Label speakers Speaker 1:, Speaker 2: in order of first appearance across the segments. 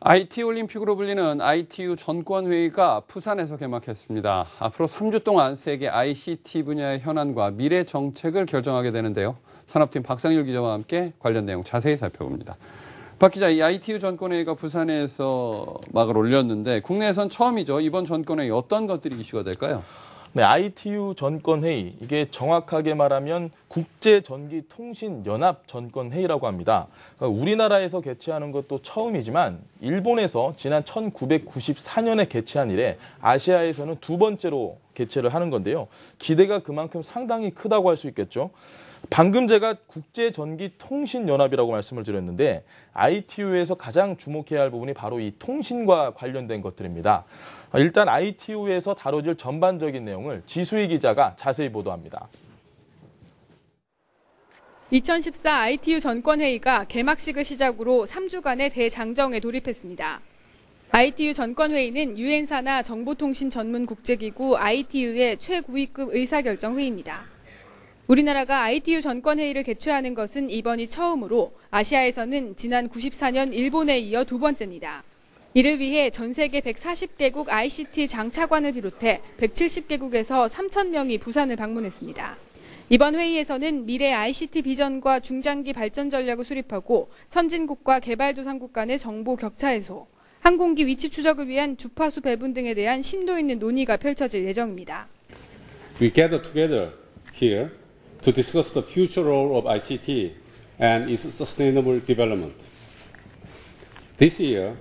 Speaker 1: IT 올림픽으로 불리는 ITU 전권회의가 부산에서 개막했습니다. 앞으로 3주 동안 세계 ICT 분야의 현안과 미래 정책을 결정하게 되는데요. 산업팀 박상률 기자와 함께 관련 내용 자세히 살펴봅니다. 박 기자, 이 ITU 전권회의가 부산에서 막을 올렸는데 국내에선 처음이죠. 이번 전권회의 어떤 것들이 이슈가 될까요?
Speaker 2: 네, ITU 전권회의, 이게 정확하게 말하면 국제전기통신연합 전권회의라고 합니다. 그러니까 우리나라에서 개최하는 것도 처음이지만 일본에서 지난 1994년에 개최한 이래 아시아에서는 두 번째로 개최를 하는 건데요. 기대가 그만큼 상당히 크다고 할 수 있겠죠. 방금 제가 국제전기통신연합이라고 말씀을 드렸는데 ITU에서 가장 주목해야 할 부분이 바로 이 통신과 관련된 것들입니다. 일단 ITU에서 다뤄질 전반적인 내용을 지수희 기자가 자세히 보도합니다.
Speaker 3: 2014 ITU 전권회의가 개막식을 시작으로 3주간의 대장정에 돌입했습니다. ITU 전권회의는 유엔사나 정보통신 전문 국제기구 ITU의 최고위급 의사결정 회의입니다. 우리나라가 ITU 전권회의를 개최하는 것은 이번이 처음으로 아시아에서는 지난 94년 일본에 이어 두 번째입니다. 이를 위해 전 세계 140개국 ICT 장차관을 비롯해 170개국에서 3,000명이 부산을 방문했습니다. 이번 회의에서는 미래 ICT 비전과 중장기 발전 전략을 수립하고 선진국과 개발도상국 간의 정보 격차 해소, 항공기 위치 추적을 위한 주파수 배분 등에 대한 심도 있는 논의가 펼쳐질 예정입니다.
Speaker 4: We gather together here to discuss the future role of ICT and its sustainable development. This year,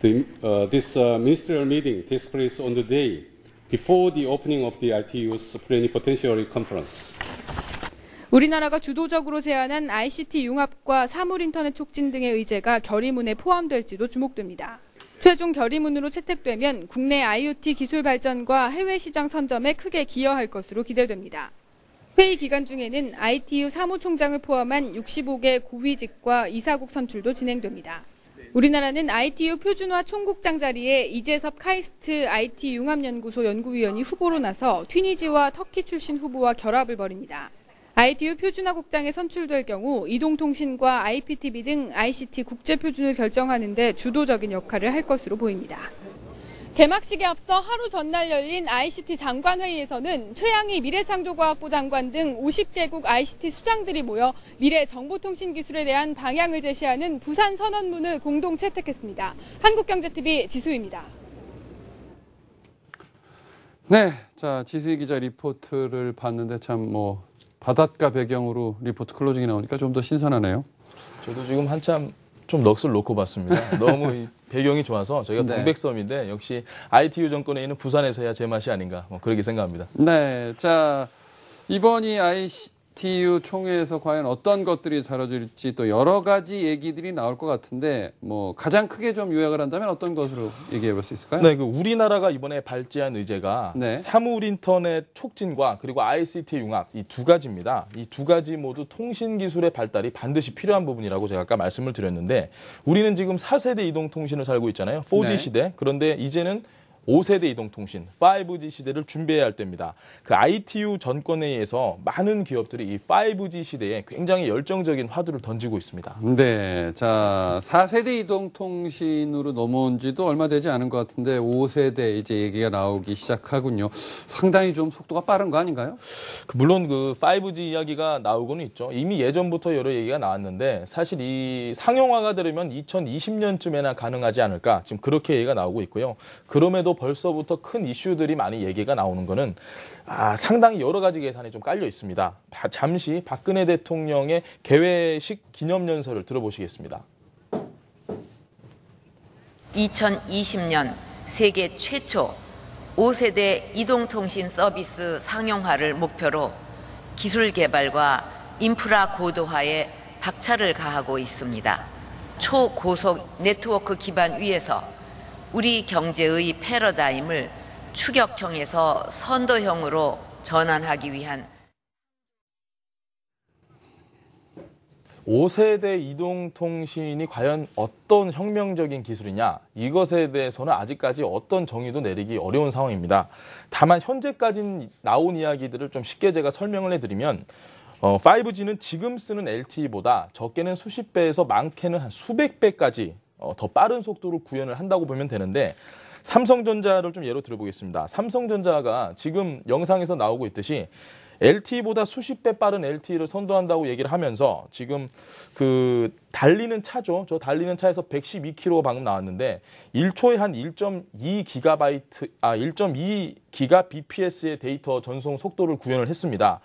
Speaker 4: this ministerial meeting takes place on the day before the opening of the ITU's Plenipotentiary Conference.
Speaker 3: 우리나라가 주도적으로 제안한 ICT 융합과 사물 인터넷 촉진 등의 의제가 결의문에 포함될지도 주목됩니다. 최종 결의문으로 채택되면 국내 IoT 기술 발전과 해외 시장 선점에 크게 기여할 것으로 기대됩니다. 회의 기간 중에는 ITU 사무총장을 포함한 65개 고위직과 이사국 선출도 진행됩니다. 우리나라는 ITU 표준화 총국장 자리에 이재섭 카이스트 IT 융합연구소 연구위원이 후보로 나서 튀니지와 터키 출신 후보와 결합을 벌입니다. ITU 표준화국장에 선출될 경우 이동통신과 IPTV 등 ICT 국제표준을 결정하는 데 주도적인 역할을 할 것으로 보입니다. 개막식에 앞서 하루 전날 열린 ICT 장관회의에서는 최양희 미래창조과학부 장관 등 50개국 ICT 수장들이 모여 미래 정보통신기술에 대한 방향을 제시하는 부산 선언문을 공동 채택했습니다. 한국경제TV 지수희입니다.
Speaker 1: 네, 자 지수희 기자 리포트를 봤는데 참 바닷가 배경으로 리포트 클로징이 나오니까 좀 더 신선하네요.
Speaker 2: 저도 지금 한참 좀 넋을 놓고 봤습니다. 너무 이 배경이 좋아서 저희가
Speaker 1: 네.
Speaker 2: 동백섬인데 역시 ITU 전권회의는 부산에서 해야 제맛이 아닌가 그렇게 생각합니다.
Speaker 1: 네, 자 이번이 ITU 총회에서 과연 어떤 것들이 다뤄질지 또 여러 가지 얘기들이 나올 것 같은데 가장 크게 좀 요약을 한다면 어떤 것으로 얘기해 볼 수 있을까요?
Speaker 2: 네, 우리나라가 이번에 발제한 의제가
Speaker 1: 네.
Speaker 2: 사물 인터넷 촉진과 그리고 ICT 융합 이 두 가지입니다. 이 두 가지 모두 통신 기술의 발달이 반드시 필요한 부분이라고 제가 아까 말씀을 드렸는데 우리는 지금 4세대 이동통신을 살고 있잖아요. 4G
Speaker 1: 네.
Speaker 2: 시대. 그런데 이제는 5세대 이동통신, 5G 시대를 준비해야 할 때입니다. 그 ITU 전권회의에서 많은 기업들이 이 5G 시대에 굉장히 열정적인 화두를 던지고 있습니다.
Speaker 1: 네, 자 4세대 이동통신으로 넘어온 지도 얼마 되지 않은 것 같은데 5세대 이제 얘기가 나오기 시작하군요. 상당히 좀 속도가 빠른 거 아닌가요?
Speaker 2: 물론 그 5G 이야기가 나오고는 있죠. 이미 예전부터 여러 얘기가 나왔는데 사실 이 상용화가 되려면 2020년쯤에나 가능하지 않을까 지금 그렇게 얘기가 나오고 있고요. 그럼에도 벌써부터 큰 이슈들이 많이 얘기가 나오는 거는 상당히 여러 가지 계산이 좀 깔려 있습니다. 잠시 박근혜 대통령의 개회식 기념연설을 들어보시겠습니다.
Speaker 5: 2020년 세계 최초 5세대 이동통신 서비스 상용화를 목표로 기술 개발과 인프라 고도화에 박차를 가하고 있습니다. 초고속 네트워크 기반 위에서 우리 경제의 패러다임을 추격형에서 선도형으로 전환하기 위한
Speaker 2: 5세대 이동통신이 과연 어떤 혁명적인 기술이냐 이것에 대해서는 아직까지 어떤 정의도 내리기 어려운 상황입니다. 다만 현재까지 나온 이야기들을 좀 쉽게 제가 설명을 해드리면 5G는 지금 쓰는 LTE보다 적게는 수십 배에서 많게는 한 수백 배까지 더 빠른 속도로 구현을 한다고 보면 되는데 삼성전자를 좀 예로 들어보겠습니다. 삼성전자가 지금 영상에서 나오고 있듯이 LTE보다 수십 배 빠른 LTE를 선도한다고 얘기를 하면서 지금 그 달리는 차죠. 저 달리는 차에서 112km 방금 나왔는데 1초에 한 1.2 기가 bps의 데이터 전송 속도를 구현을 했습니다.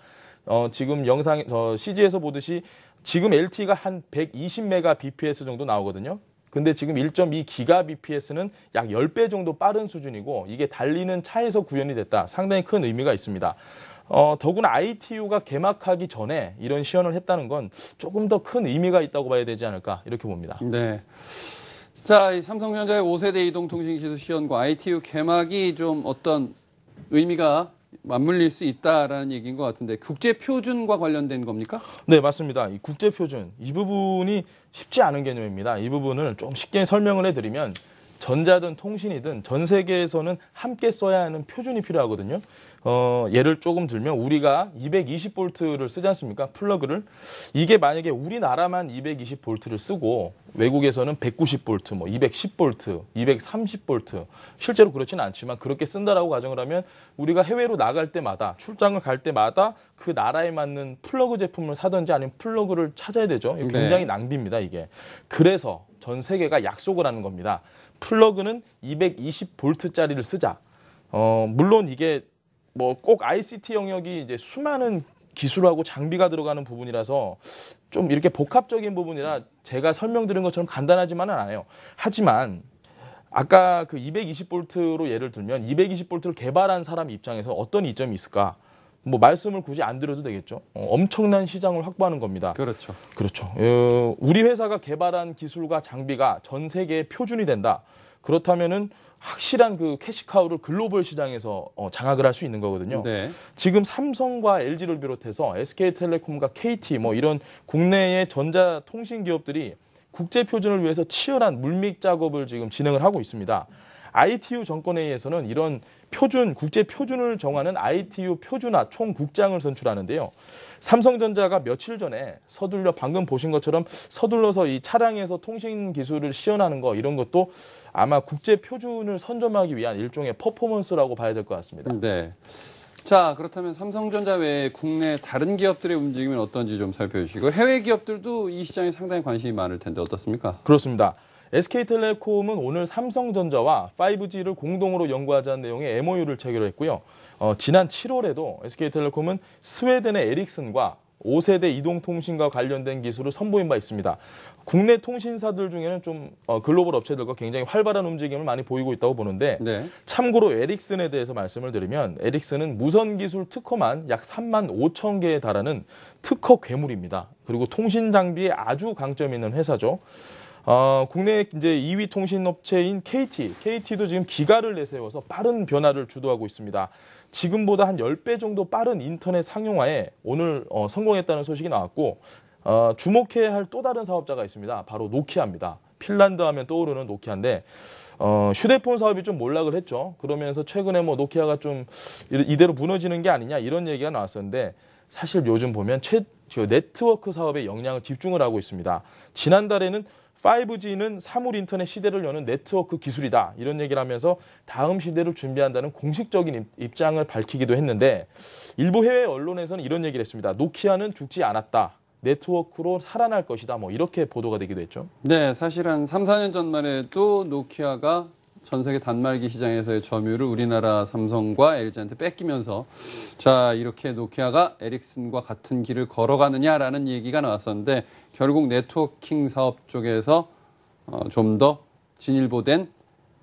Speaker 2: 지금 영상 CG에서 보듯이 지금 LTE가 한 120mbps 정도 나오거든요. 근데 지금 1.2 기가 bps는 약 10배 정도 빠른 수준이고 이게 달리는 차에서 구현이 됐다. 상당히 큰 의미가 있습니다. 더구나 ITU가 개막하기 전에 이런 시연을 했다는 건 조금 더 큰 의미가 있다고 봐야 되지 않을까 이렇게 봅니다.
Speaker 1: 네. 자, 이 삼성전자의 5세대 이동통신기술 시연과 ITU 개막이 좀 어떤 의미가 맞물릴 수 있다라는 얘기인 것 같은데 국제 표준과 관련된 겁니까?
Speaker 2: 네, 맞습니다. 이 국제 표준 이 부분이 쉽지 않은 개념입니다. 이 부분을 좀 쉽게 설명을 해드리면 전자든 통신이든 전 세계에서는 함께 써야 하는 표준이 필요하거든요. 예를 조금 들면 우리가 220V를 쓰지 않습니까? 플러그를. 이게 만약에 우리나라만 220V를 쓰고 외국에서는 190V, 뭐 210V, 230V 실제로 그렇지는 않지만 그렇게 쓴다라고 가정을 하면 우리가 해외로 나갈 때마다 출장을 갈 때마다 그 나라에 맞는 플러그 제품을 사든지 아니면 플러그를 찾아야 되죠. 이게 굉장히 낭비입니다, 이게. 그래서 전 세계가 약속을 하는 겁니다. 플러그는 220V짜리를 쓰자. 물론 이게 뭐 꼭 ICT 영역이 이제 수많은 기술하고 장비가 들어가는 부분이라서 좀 이렇게 복합적인 부분이라 제가 설명드린 것처럼 간단하지만은 않아요. 하지만 아까 그 220V로 예를 들면 220V를 개발한 사람 입장에서 어떤 이점이 있을까? 뭐 말씀을 굳이 안 드려도 되겠죠. 엄청난 시장을 확보하는 겁니다.
Speaker 1: 그렇죠.
Speaker 2: 그렇죠. 우리 회사가 개발한 기술과 장비가 전 세계의 표준이 된다. 그렇다면은 확실한 그 캐시카우를 글로벌 시장에서 장악을 할 수 있는 거거든요.
Speaker 1: 네.
Speaker 2: 지금 삼성과 LG를 비롯해서 SK텔레콤과 KT 뭐 이런 국내의 전자통신 기업들이 국제 표준을 위해서 치열한 물밑 작업을 지금 진행을 하고 있습니다. ITU 정권회의에서는 이런 표준, 국제 표준을 정하는 ITU 표준화 총국장을 선출하는데요. 삼성전자가 며칠 전에 서둘러 방금 보신 것처럼 서둘러서 이 차량에서 통신 기술을 시연하는 거 이런 것도 아마 국제 표준을 선점하기 위한 일종의 퍼포먼스라고 봐야 될 것 같습니다.
Speaker 1: 네. 자, 그렇다면 삼성전자 외에 국내 다른 기업들의 움직임은 어떤지 좀 살펴주시고 해외 기업들도 이 시장에 상당히 관심이 많을 텐데 어떻습니까?
Speaker 2: 그렇습니다. SK텔레콤은 오늘 삼성전자와 5G를 공동으로 연구하자는 내용의 MOU를 체결했고요. 지난 7월에도 SK텔레콤은 스웨덴의 에릭슨과 5세대 이동통신과 관련된 기술을 선보인 바 있습니다. 국내 통신사들 중에는 좀 글로벌 업체들과 굉장히 활발한 움직임을 많이 보이고 있다고 보는데
Speaker 1: 네.
Speaker 2: 참고로 에릭슨에 대해서 말씀을 드리면 에릭슨은 무선 기술 특허만 약 3만 5천 개에 달하는 특허 괴물입니다. 그리고 통신 장비에 아주 강점이 있는 회사죠. 국내 이제 2위 통신업체인 KT도 지금 기가를 내세워서 빠른 변화를 주도하고 있습니다. 지금보다 한 10배 정도 빠른 인터넷 상용화에 오늘 성공했다는 소식이 나왔고 주목해야 할 또 다른 사업자가 있습니다. 바로 노키아입니다. 핀란드 하면 떠오르는 노키아인데 휴대폰 사업이 좀 몰락을 했죠. 그러면서 최근에 뭐 노키아가 좀 이대로 무너지는 게 아니냐 이런 얘기가 나왔었는데 사실 요즘 보면 네트워크 사업에 영향을 집중을 하고 있습니다. 지난달에는 5G는 사물 인터넷 시대를 여는 네트워크 기술이다. 이런 얘기를 하면서 다음 시대를 준비한다는 공식적인 입장을 밝히기도 했는데 일부 해외 언론에서는 이런 얘기를 했습니다. 노키아는 죽지 않았다. 네트워크로 살아날 것이다. 뭐 이렇게 보도가 되기도 했죠.
Speaker 1: 네, 사실 한 3, 4년 전만 해도 노키아가 전 세계 단말기 시장에서의 점유율을 우리나라 삼성과 LG한테 뺏기면서 자, 이렇게 노키아가 에릭슨과 같은 길을 걸어가느냐라는 얘기가 나왔었는데 결국 네트워킹 사업 쪽에서 좀 더 진일보된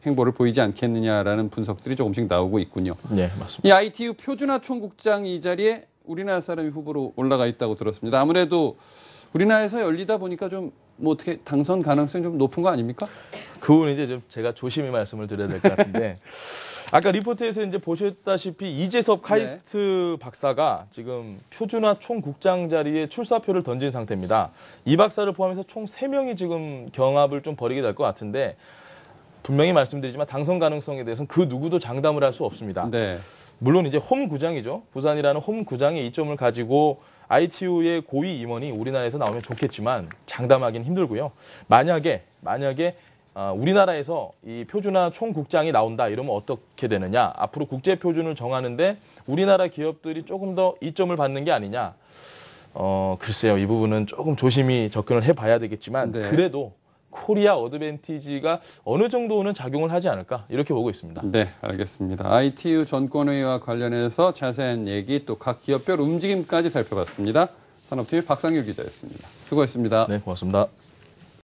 Speaker 1: 행보를 보이지 않겠느냐라는 분석들이 조금씩 나오고 있군요.
Speaker 2: 네, 맞습니다.
Speaker 1: 이 ITU 표준화 총국장 이 자리에 우리나라 사람이 후보로 올라가 있다고 들었습니다. 아무래도 우리나라에서 열리다 보니까 좀 뭐 어떻게 당선 가능성이 좀 높은 거 아닙니까?
Speaker 2: 그건 이제 좀 제가 조심히 말씀을 드려야 될 것 같은데 아까 리포트에서 이제 보셨다시피 이재섭 카이스트 박사가 지금 표준화 총국장 자리에 출사표를 던진 상태입니다. 이 박사를 포함해서 총 3명이 지금 경합을 좀 벌이게 될 것 같은데 분명히 말씀드리지만 당선 가능성에 대해서는 그 누구도 장담을 할 수 없습니다.
Speaker 1: 네.
Speaker 2: 물론 이제 홈 구장이죠. 부산이라는 홈 구장의 이점을 가지고 ITU의 고위 임원이 우리나라에서 나오면 좋겠지만 장담하기는 힘들고요. 만약에 우리나라에서 이 표준화 총국장이 나온다 이러면 어떻게 되느냐? 앞으로 국제 표준을 정하는데 우리나라 기업들이 조금 더 이점을 받는 게 아니냐? 글쎄요, 이 부분은 조금 조심히 접근을 해봐야 되겠지만
Speaker 1: 네.
Speaker 2: 그래도 코리아 어드밴티지가 어느 정도는 작용을 하지 않을까 이렇게 보고 있습니다.
Speaker 1: 네, 알겠습니다. ITU 전권회의와 관련해서 자세한 얘기 또 각 기업별 움직임까지 살펴봤습니다. 산업TV 박상규 기자였습니다. 수고했습니다.
Speaker 2: 네, 고맙습니다.